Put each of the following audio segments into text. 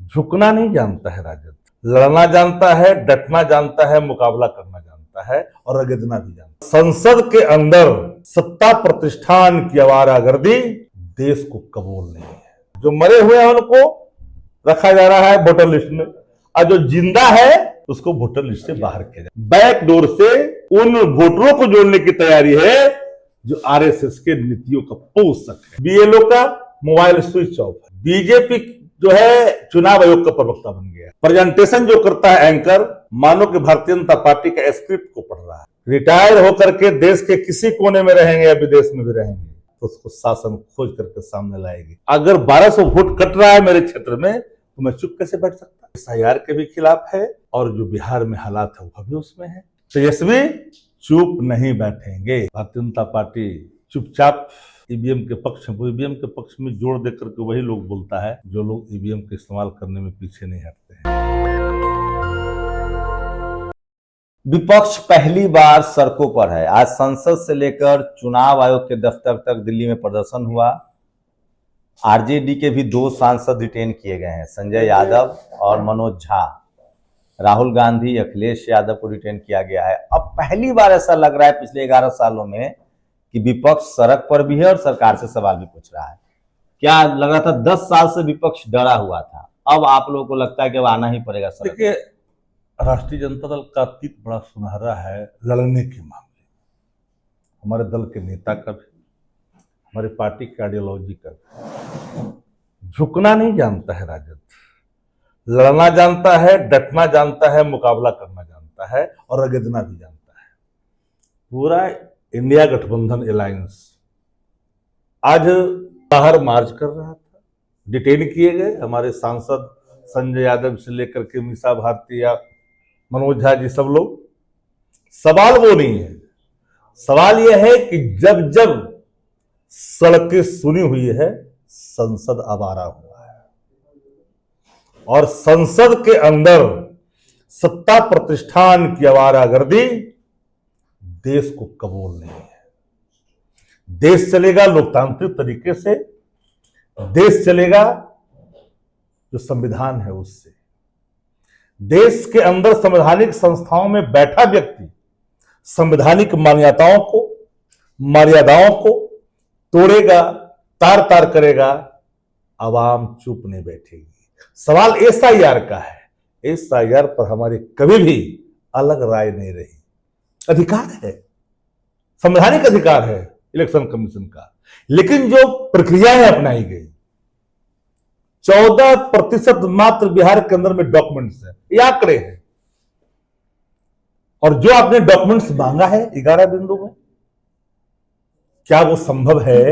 झुकना नहीं जानता है राजद, लड़ना जानता है, डटना जानता है, मुकाबला करना जानता है और रगड़ना भी जानता है। संसद के अंदर सत्ता प्रतिष्ठान की आवारागर्दी देश को कबूल नहीं है। जो मरे हुए हैं उनको रखा जा रहा है वोटर लिस्ट में और जो जिंदा है उसको वोटर लिस्ट से बाहर किया जाए। बैकडोर से उन वोटरों को जोड़ने की तैयारी है जो आरएसएस के नीतियों का पोषक है। बीएलओ का मोबाइल स्विच ऑफ है। बीजेपी जो है चुनाव आयोग का प्रवक्ता बन गया। प्रेजेंटेशन जो करता है एंकर, मानो कि भारतीय जनता पार्टी का स्क्रिप्ट को पढ़ रहा है। रिटायर होकर के देश के किसी कोने में रहेंगे या विदेश में भी रहेंगे तो उसको शासन खोज करके सामने लाएगी। अगर 1200 वोट कट रहा है मेरे क्षेत्र में तो मैं चुप कैसे बैठ सकता? एसआईआर के भी खिलाफ है और जो बिहार में हालात है वो भी उसमें है। तेजस्वी चुप नहीं बैठेंगे। भारतीय जनता पार्टी चुपचाप ईवीएम के पक्ष में, ईवीएम के पक्ष में जोड़ देकर के वही लोग बोलता है जो लोग ईवीएम का इस्तेमाल करने में पीछे नहीं हटते हैं। विपक्ष पहली बार सड़कों पर है। आज संसद से लेकर चुनाव आयोग के दफ्तर तक दिल्ली में प्रदर्शन हुआ। आरजेडी के भी 2 सांसद डिटेन किए गए हैं, संजय यादव और मनोज झा। राहुल गांधी, अखिलेश यादव को डिटेन किया गया है। अब पहली बार ऐसा लग रहा है पिछले 11 सालों में कि विपक्ष सड़क पर भी है और सरकार से सवाल भी पूछ रहा है। क्या लग रहा था 10 साल से विपक्ष डरा हुआ था, अब आप लोगों को लगता है कि अब आना ही पड़ेगा सड़क? देखिए, राष्ट्रीय जनता दल का अतीत बड़ा सुनहरा है लड़ने के मामले। हमारे दल के नेता का भी, हमारी पार्टी की आइडियोलॉजी का भी। झुकना नहीं जानता है राजद, लड़ना जानता है, डटना जानता है, मुकाबला करना जानता है और रगड़ना भी जानता है। पूरा इंडिया गठबंधन अलायंस आज बाहर मार्च कर रहा था। डिटेन किए गए हमारे सांसद संजय यादव से लेकर के मीसा भारती या मनोज झा जी, सब लोग। सवाल वो नहीं है, सवाल यह है कि जब जब सड़कें सुनी हुई है संसद आवारा हुआ है और संसद के अंदर सत्ता प्रतिष्ठान की आवारागर्दी देश को कबूल नहीं है। देश चलेगा लोकतांत्रिक तरीके से, देश चलेगा जो संविधान है उससे। देश के अंदर संवैधानिक संस्थाओं में बैठा व्यक्ति संवैधानिक मर्यादाओं को तोड़ेगा, तार तार करेगा, आवाम चुप नहीं बैठेगी। सवाल एसआईआर का है। एसआईआर पर हमारी कभी भी अलग राय नहीं रही। अधिकार है, संवैधानिक अधिकार है इलेक्शन कमीशन का, लेकिन जो प्रक्रियाएं अपनाई गई, 14% मात्र बिहार के अंदर में डॉक्यूमेंट्स है, ये आंकड़े हैं। और जो आपने डॉक्यूमेंट्स मांगा है 11 बिंदु में, क्या वो संभव है?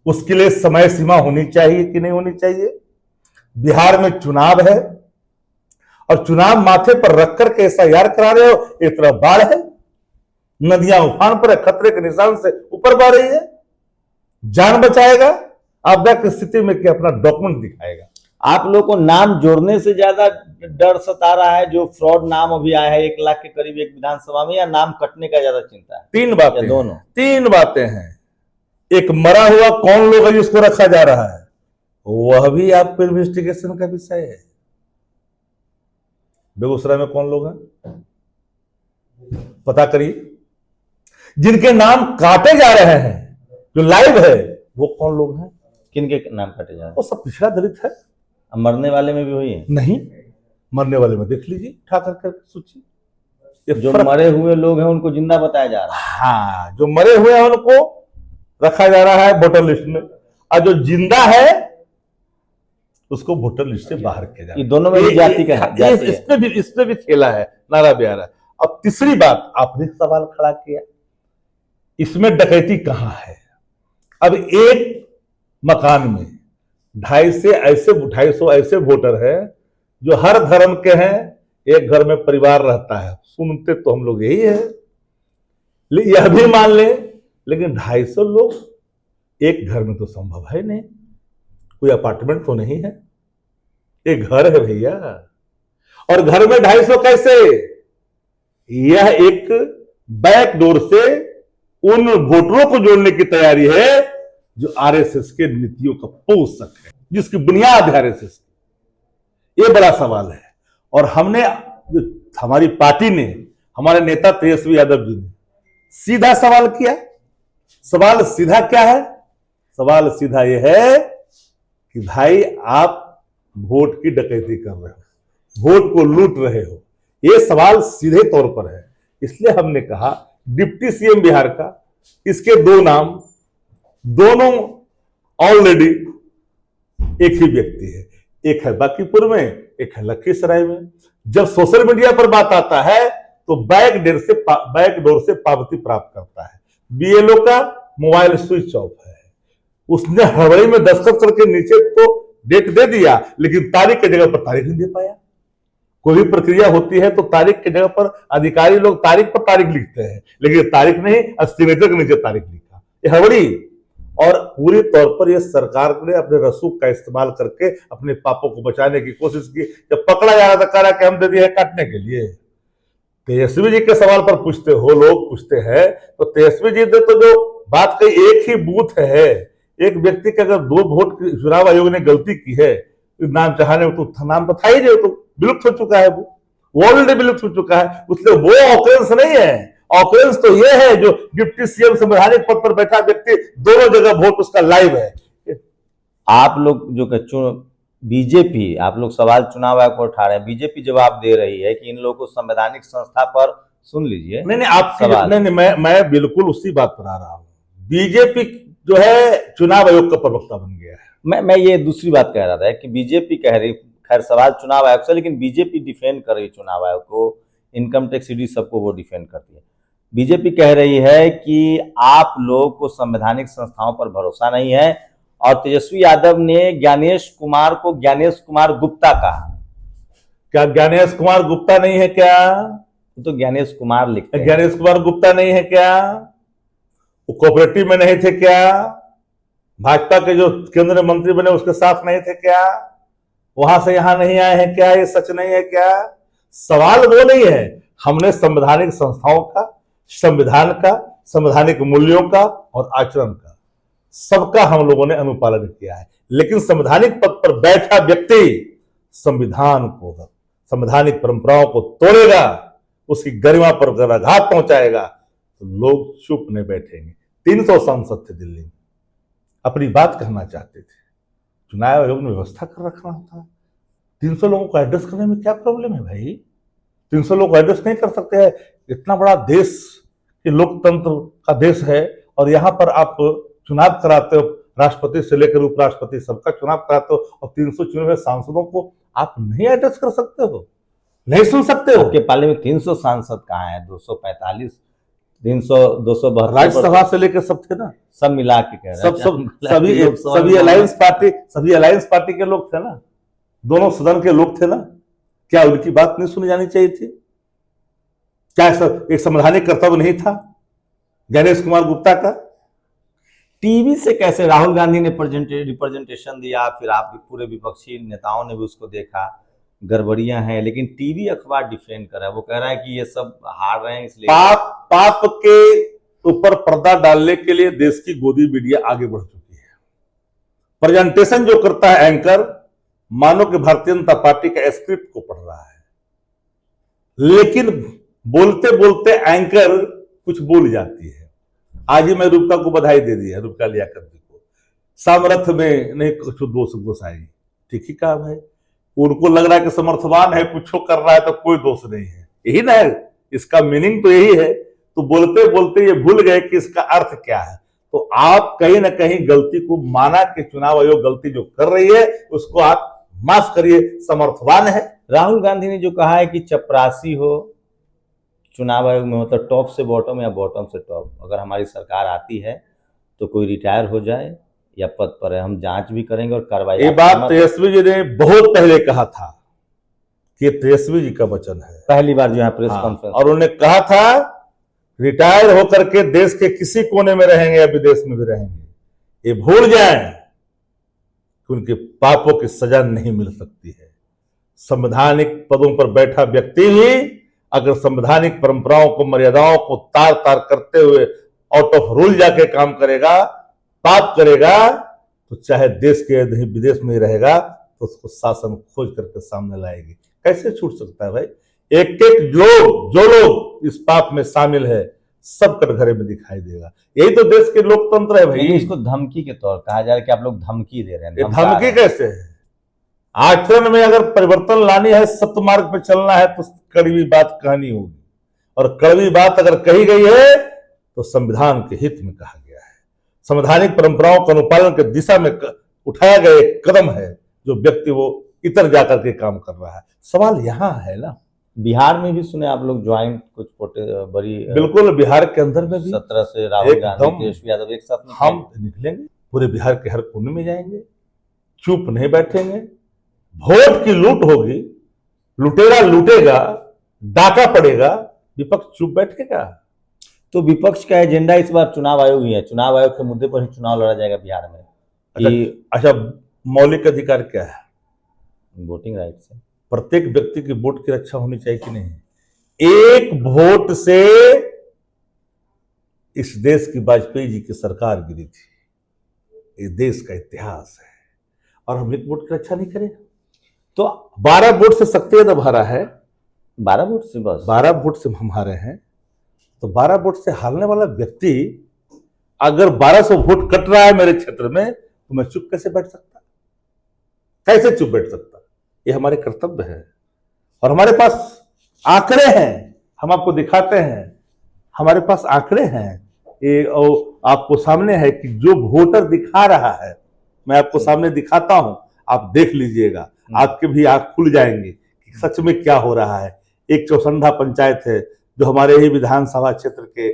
उसके लिए समय सीमा होनी चाहिए कि नहीं होनी चाहिए? बिहार में चुनाव है और चुनाव माथे पर रख करके एसआईआर करा रहे हो। एक तरफ बाढ़ है, नदियां उफान पर है, खतरे के निशान से ऊपर बह रही है। जान बचाएगा आपदा की स्थिति में कि अपना डॉक्यूमेंट दिखाएगा? आप लोग को नाम जोड़ने से ज्यादा डर सता रहा है जो फ्रॉड नाम अभी आया है 1 लाख के करीब एक विधानसभा में, या नाम कटने का ज्यादा चिंता है? 3 बातें, दोनों 3 बातें हैं। एक मरा हुआ कौन लोग है जिसको रखा जा रहा है, वह भी आपको इन्वेस्टिगेशन का विषय है। बेगूसराय में कौन लोग हैं पता करिए। जिनके नाम काटे जा रहे हैं जो लाइव है वो कौन लोग हैं? किनके नाम काटे जा रहे हैं? वो सब पिछड़ा दलित है। मरने वाले में भी हुई है? नहीं, मरने वाले में देख लीजिए, उठा करके सोचिए। जो मरे हुए लोग हैं उनको जिंदा बताया जा रहा है। हाँ, जो मरे हुए हैं उनको रखा जा रहा है वोटर लिस्ट में और जो जिंदा है उसको वोटर लिस्ट से बाहर किया जा रहा है। ये दोनों में भी जाति का इसमें भी खेला है, नारा बिहारा। अब तीसरी बात, आपने सवाल खड़ा किया, इसमें डकैती कहां है? अब एक मकान में 250 ऐसे वोटर हैं जो हर धर्म के हैं, एक घर में परिवार रहता है। सुनते तो हम लोग यही है, यह भी मान ले, लेकिन 250 लोग एक घर में तो संभव है नहीं। कोई अपार्टमेंट तो नहीं है, एक घर है भैया। और घर में 250 कैसे? यह एक बैकडोर से उन वोटरों को जोड़ने की तैयारी है जो आरएसएस के नीतियों का पोषक है, जिसकी बुनियाद है आरएसएस। ये बड़ा सवाल है। और हमने, हमारी पार्टी ने, हमारे नेता तेजस्वी यादव जी ने सीधा सवाल किया। सवाल सीधा क्या है? सवाल सीधा यह है कि भाई आप वोट की डकैती कर रहे हो, वोट को लूट रहे हो। यह सवाल सीधे तौर पर है। इसलिए हमने कहा डिप्टी सीएम बिहार का, इसके दो नाम, दोनों ऑलरेडी एक ही व्यक्ति है। एक है बांकीपुर में, एक है लखीसराय में। जब सोशल मीडिया पर बात आता है तो बैक डोर से पावती प्राप्त करता है। बीएलओ का मोबाइल स्विच ऑफ है। उसने हड़बड़ी में दस्तखत करके नीचे तो डेट दे दिया, लेकिन तारीख की जगह पर तारीख नहीं दे पाया। कोई भी प्रक्रिया होती है तो तारीख की जगह पर अधिकारी लोग तारीख पर तारीख लिखते हैं, लेकिन तारीख नहीं, सिग्नेचर के नीचे तारीख लिखा। ये हड़बड़ी। और पूरी तौर पर यह सरकार ने अपने रसूख का इस्तेमाल करके अपने पापों को बचाने की कोशिश की। जब पकड़ा जा रहा था, कह रहा कि हम दे दिए हैं काटने के लिए। तेजस्वी जी के सवाल पर पूछते हो, लोग पूछते हैं, तो तेजस्वी जी ने तो जो बात कही, एक ही बूथ है, एक व्यक्ति के अगर 2 वोट चुनाव आयोग ने गलती की है, नाम चाहने तो नाम तो था ही नहीं, तो विलुप्त हो चुका है, वो ऑलरेडी विलुप्त हो चुका है। उसलिए वो ऑकरेंस नहीं है। ऑकरेंस तो ये है जो डिप्टी सीएम संवैधानिक पद पर बैठा व्यक्ति, दोनों जगह वोट उसका लाइव है। आप लोग जो बीजेपी, आप लोग सवाल चुनाव आयोग पर उठा रहे हैं, बीजेपी जवाब दे रही है कि इन लोगों को संवैधानिक संस्था पर, सुन लीजिए। नहीं, आपकी नहीं, मैं बिल्कुल उसी बात पर आ रहा हूं। बीजेपी जो है चुनाव आयोग का प्रवक्ता बन गया है। मैं ये दूसरी बात कह रहा था कि बीजेपी कह रही, खैर सवाल चुनाव आयोग से, लेकिन बीजेपी डिफेंड कर रही चुनाव आयोग को, इनकम टैक्स ईडी सबको वो डिफेंड करती है। बीजेपी कह रही है कि आप लोग को संवैधानिक संस्थाओं पर भरोसा नहीं है, और तेजस्वी यादव ने ज्ञानेश कुमार को ज्ञानेश कुमार गुप्ता कहा। क्या ज्ञानेश कुमार गुप्ता नहीं है क्या? तो ज्ञानेश कुमार लिखते हैं। ज्ञानेश कुमार गुप्ता नहीं है क्या? वो कोऑपरेटिव में नहीं थे क्या? भाजपा के जो केंद्रीय मंत्री बने उसके साथ नहीं थे क्या? वहां से यहां नहीं आए हैं क्या? ये सच नहीं है क्या? सवाल वो नहीं है। हमने संवैधानिक संस्थाओं का, संविधान का, संवैधानिक मूल्यों का और आचरण का, सबका हम लोगों ने अनुपालन किया है। लेकिन संवैधानिक पद पर बैठा व्यक्ति संविधान को, संवैधानिक परंपराओं को तोड़ेगा, उसकी गरिमा पर अगर आघात पहुंचाएगा, तो लोग चुप नहीं बैठेंगे। 300 सांसद थे दिल्ली में, अपनी बात कहना चाहते थे, चुनाव आयोग ने व्यवस्था कर रखना था। 300 लोगों को एड्रेस करने में क्या प्रॉब्लम है भाई? 300 लोग एड्रेस नहीं कर सकते हैं? इतना बड़ा देश, कि लोकतंत्र का देश है, और यहां पर आप चुनाव कराते हो, राष्ट्रपति से लेकर उपराष्ट्रपति सबका चुनाव कराते हो, और 300 चुने हुए सांसदों को आप नहीं एड्रेस कर सकते हो, नहीं सुन सकते हो? आपके पाले में 300 सांसद कहाँ है? 245, 300, 272 राज्यसभा से लेकर सब थे ना, सब मिला के कह रहे हैं। सभी अलायंस पार्टी के लोग थे ना, दोनों सदन के लोग थे ना। क्या उनकी बात नहीं सुनी जानी चाहिए थी? क्या एक संवैधानिक कर्तव्य नहीं था ज्ञानेश कुमार गुप्ता का? टीवी से कैसे राहुल गांधी ने रिप्रेजेंटेशन दिया, फिर आप पूरे विपक्षी नेताओं ने भी उसको देखा, गड़बड़ियां हैं, लेकिन टीवी अखबार डिफेंड कर रहा है। वो कह रहा है कि ये सब हार रहे हैं, इसलिए पाप के ऊपर पर्दा डालने के लिए देश की गोदी मीडिया आगे बढ़ चुकी है। प्रेजेंटेशन जो करता है एंकर, मानो कि भारतीय जनता पार्टी का स्क्रिप्ट को पढ़ रहा है, लेकिन बोलते बोलते एंकर कुछ बोल जाती है। आज ही मैं रूपका को बधाई दे दी है, रूपका लियाकत जी को, सामर्थ्य में नहीं कुछ दोष आई। ठीक ही कहा भाई, उनको लग रहा है कि समर्थवान है, कुछ कर रहा है तो कोई दोष नहीं है, यही ना है, इसका मीनिंग तो यही है। तो बोलते बोलते ये भूल गए कि इसका अर्थ क्या है। तो आप कहीं ना कहीं गलती को माना कि चुनाव आयोग गलती जो कर रही है उसको आप माफ करिए, समर्थवान है। राहुल गांधी ने जो कहा है कि चपरासी हो चुनाव आयोग में, मतलब टॉप से बॉटम या बॉटम से टॉप, अगर हमारी सरकार आती है तो कोई रिटायर हो जाए या पद पर है, हम जांच भी करेंगे और कार्रवाई। ये बात तेजस्वी जी ने बहुत पहले कहा था, कि तेजस्वी जी का वचन है, पहली बार जो है प्रेस कॉन्फ्रेंस, और उन्होंने कहा था रिटायर होकर के देश के किसी कोने में रहेंगे या विदेश में भी रहेंगे, ये भूल जाएं कि उनके पापों की सजा नहीं मिल सकती है। संवैधानिक पदों पर बैठा व्यक्ति भी अगर संवैधानिक परंपराओं को, मर्यादाओं को तार तार करते हुए आउट ऑफ रूल जाके काम करेगा, पाप करेगा, तो चाहे देश के नहीं विदेश में ही रहेगा, तो तो उसको शासन खोज करके सामने लाएगी। कैसे छूट सकता है भाई? एक एक जो लोग इस पाप में शामिल है सब कटघरे में दिखाई देगा। यही तो देश के लोकतंत्र है भाई। लेकिन इसको धमकी के तौर कहा जा रहा है कि आप लोग धमकी दे रहे हैं, ये धमका रहे धमकी हैं। कैसे है? आचरण में अगर परिवर्तन लानी है, सत्य मार्ग पे चलना है, तो कड़वी बात कहनी होगी। और कड़वी बात अगर कही गई है तो संविधान के हित में कहा गया है। संवैधानिक परंपराओं के अनुपालन की दिशा में उठाया गया एक कदम है जो व्यक्ति वो इतर जाकर के काम कर रहा है। सवाल यहाँ है ना, बिहार में भी सुने आप लोग ज्वाइंट कुछ बड़ी बिल्कुल बिहार के अंदर में भी 17 से राहुल गांधी, एकदम तेजस्वी यादव एक साथ में हम निकलेंगे, पूरे बिहार के हर कोने में जाएंगे, चुप नहीं बैठेंगे। वोट की लूट होगी, लुटेरा लूटेगा, डाका पड़ेगा, विपक्ष चुप बैठेगा। तो विपक्ष का एजेंडा इस बार चुनाव आयोग ही है। चुनाव आयोग के मुद्दे पर ही चुनाव लड़ा जाएगा बिहार में कि अच्छा, मौलिक अधिकार क्या है? वोटिंग राइट से प्रत्येक व्यक्ति की वोट की रक्षा होनी चाहिए कि नहीं? एक वोट से इस देश की वाजपेयी जी की सरकार गिरी थी। ये देश का इतिहास है और हम एक वोट की रक्षा नहीं करें तो 12 वोट से सत्तेद हारा है। 12 वोट से बस 12 वोट से हम हारे हैं। तो 12 वोट से हारने वाला व्यक्ति अगर 1200 वोट कट रहा है मेरे क्षेत्र में, तो मैं चुप कैसे बैठ सकता? कैसे चुप बैठ सकता? ये हमारे कर्तव्य है और हमारे पास आंकड़े हैं, हम आपको दिखाते हैं। हमारे पास आंकड़े हैं, ये आपको सामने है कि जो वोटर दिखा रहा है, मैं आपको सामने दिखाता हूं, आप देख लीजिएगा, आपके भी आंख खुल जाएंगे कि सच में क्या हो रहा है। एक चौसंडा पंचायत है जो हमारे ही विधानसभा क्षेत्र के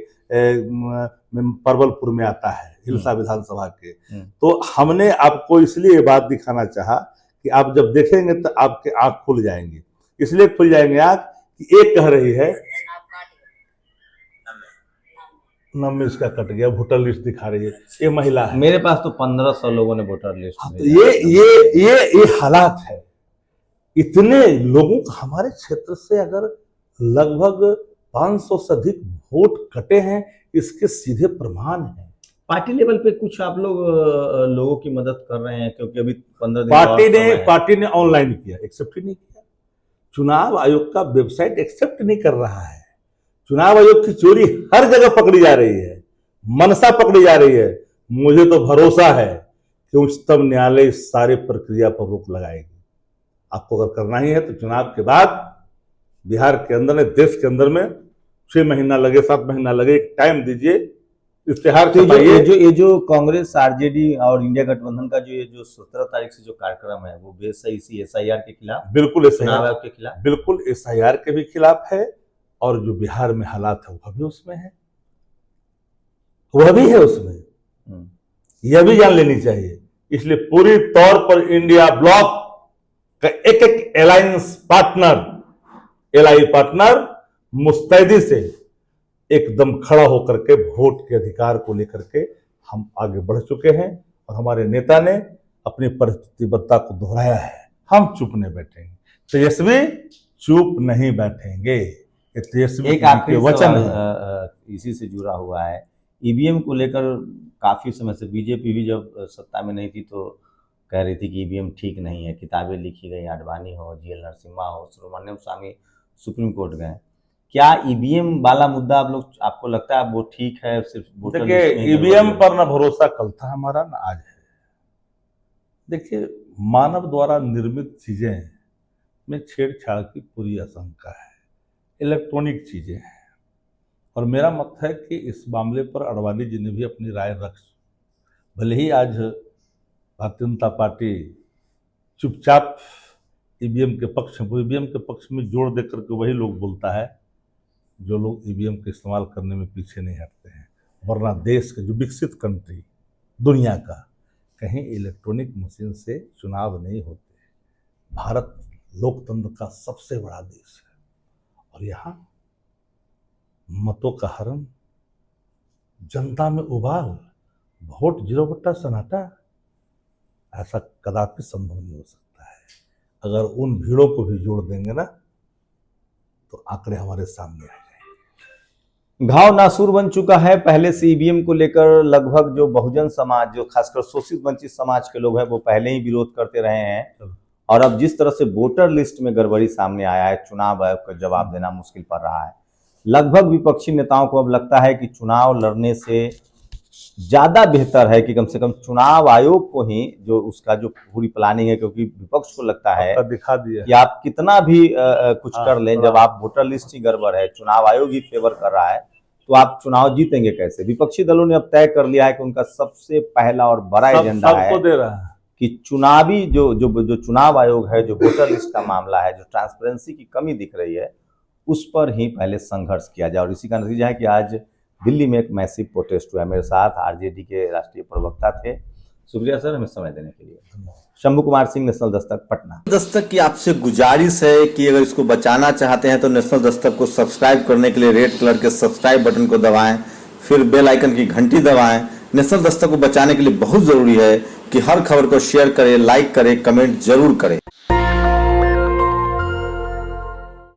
परवलपुर में आता है, हिलसा विधानसभा के। तो हमने आपको इसलिए ये बात दिखाना चाहा कि आप जब देखेंगे तो आपके आंख खुल जाएंगे। इसलिए खुल जाएंगे आंख कि एक कह रही है, नाम इसका कट गया, वोटर लिस्ट दिखा रही है, ये महिला है। मेरे पास तो 1500 लोगों ने वोटर लिस्ट तो ये हालात है। इतने लोगों का हमारे क्षेत्र से अगर लगभग 500 से अधिक वोट कटे हैं, इसके सीधे प्रमाण हैं। पार्टी लेवल पे कुछ आप लोग लोगों की मदद कर रहे हैं? क्योंकि अभी 15 दिन पार्टी ने ऑनलाइन किया, एक्सेप्ट ही नहीं किया। चुनाव आयोग का वेबसाइट एक्सेप्ट नहीं कर रहा है। चुनाव आयोग की चोरी हर जगह पकड़ी जा रही है, मनसा पकड़ी जा रही है। मुझे तो भरोसा है कि उच्चतम न्यायालय इस सारी प्रक्रिया पर रोक लगाएगी। आपको अगर करना ही है तो चुनाव के बाद बिहार के अंदर में, देश के अंदर में 6 महीना लगे, 7 महीना लगे, टाइम दीजिए, इश्तेहार छपाइए। ये जो कांग्रेस, आरजेडी और इंडिया गठबंधन का जो 17 तारीख से जो कार्यक्रम है, वो बेसही SIR के खिलाफ, बिल्कुल चुनाव आयोग के खिलाफ, बिल्कुल SIR के भी खिलाफ है। और जो बिहार में हालात है वह भी उसमें है, वह भी है उसमें, यह भी जान लेनी चाहिए। इसलिए पूरी तौर पर इंडिया ब्लॉक का एक एक अलायंस पार्टनर, LI पार्टनर मुस्तैदी से एकदम खड़ा होकर के वोट के अधिकार को लेकर के हम आगे बढ़ चुके हैं और हमारे नेता ने अपनी प्रतिबद्धता को दोहराया है। हम चुप नहीं बैठेंगे, तेजस्वी चुप नहीं बैठेंगे। तेजस्वी एक आखिरी वचन इसी से जुड़ा हुआ है। ईवीएम को लेकर काफी समय से बीजेपी भी जब सत्ता में नहीं थी तो कह रही थी कि ईवीएम ठीक नहीं है, किताबें लिखी गई, आडवाणी हो, GL नरसिम्हा हो, सुब्रमण्यम स्वामी सुप्रीम कोर्ट गए। क्या ईवीएम वाला मुद्दा आपको लगता है वो ठीक है? सिर्फ देखिए, ईवीएम पर ना भरोसा कल था हमारा, ना आज है। देखिए, मानव द्वारा निर्मित चीजें में छेड़छाड़ की पूरी आशंका है। इलेक्ट्रॉनिक चीजें हैं और मेरा मत है कि इस मामले पर अडवाणी जी ने भी अपनी राय रख, भले ही आज भारतीय जनता पार्टी चुपचाप ईवीएम के पक्ष में जोड़ देकर के वही लोग बोलता है जो लोग ईवीएम के इस्तेमाल करने में पीछे नहीं हटते हैं। वरना देश के जो विकसित कंट्री दुनिया का, कहीं इलेक्ट्रॉनिक मशीन से चुनाव नहीं होते। भारत लोकतंत्र का सबसे बड़ा देश है और यहाँ मतों का हरण, जनता में उबाल, वोट 0 सन्नाटा, ऐसा कदापि संभव नहीं हो सकता है। अगर उन भीड़ों को भी जोड़ देंगे ना तो आंकड़े हमारे सामने आ जाएंगे। घाव नासूर बन चुका है। पहले से ईवीएम को लेकर लगभग जो बहुजन समाज, जो खासकर शोषित वंचित समाज के लोग हैं, वो पहले ही विरोध करते रहे हैं और अब जिस तरह से वोटर लिस्ट में गड़बड़ी सामने आया है, चुनाव आयोग का जवाब देना मुश्किल पड़ रहा है। लगभग विपक्षी नेताओं को अब लगता है कि चुनाव लड़ने से ज्यादा बेहतर है कि कम से कम चुनाव आयोग को ही जो उसका जो पूरी प्लानिंग है, क्योंकि विपक्ष को लगता है आपका दिखा दिया कि आप कितना भी कुछ हाँ, कर लें, जब आप वोटर लिस्ट ही गड़बड़ है, चुनाव आयोग ही फेवर कर रहा है, तो आप चुनाव जीतेंगे कैसे। विपक्षी दलों ने अब तय कर लिया है कि उनका सबसे पहला और बड़ा एजेंडा है सबको दे रहा है कि चुनावी जो चुनाव आयोग है, जो वोटर लिस्ट का मामला है, जो ट्रांसपेरेंसी की कमी दिख रही है, उस पर ही पहले संघर्ष किया जाए। और इसी का नतीजा है कि आज दिल्ली में एक मैसिव प्रोटेस्ट हुआ। मेरे साथ आरजेडी के राष्ट्रीय प्रवक्ता थे। शुक्रिया सर हमें समय देने के लिए। शंभू कुमार सिंह, नेशनल दस्तक, पटना। दस्तक की आपसे गुजारिश है कि अगर इसको बचाना चाहते हैं तो नेशनल दस्तक को सब्सक्राइब करने के लिए रेड कलर के सब्सक्राइब बटन को दबाएं, फिर बेल आइकन की घंटी दबाएं। नेशनल दस्तक को बचाने के लिए बहुत जरूरी है कि हर खबर को शेयर करें, लाइक करें, कमेंट जरूर करें।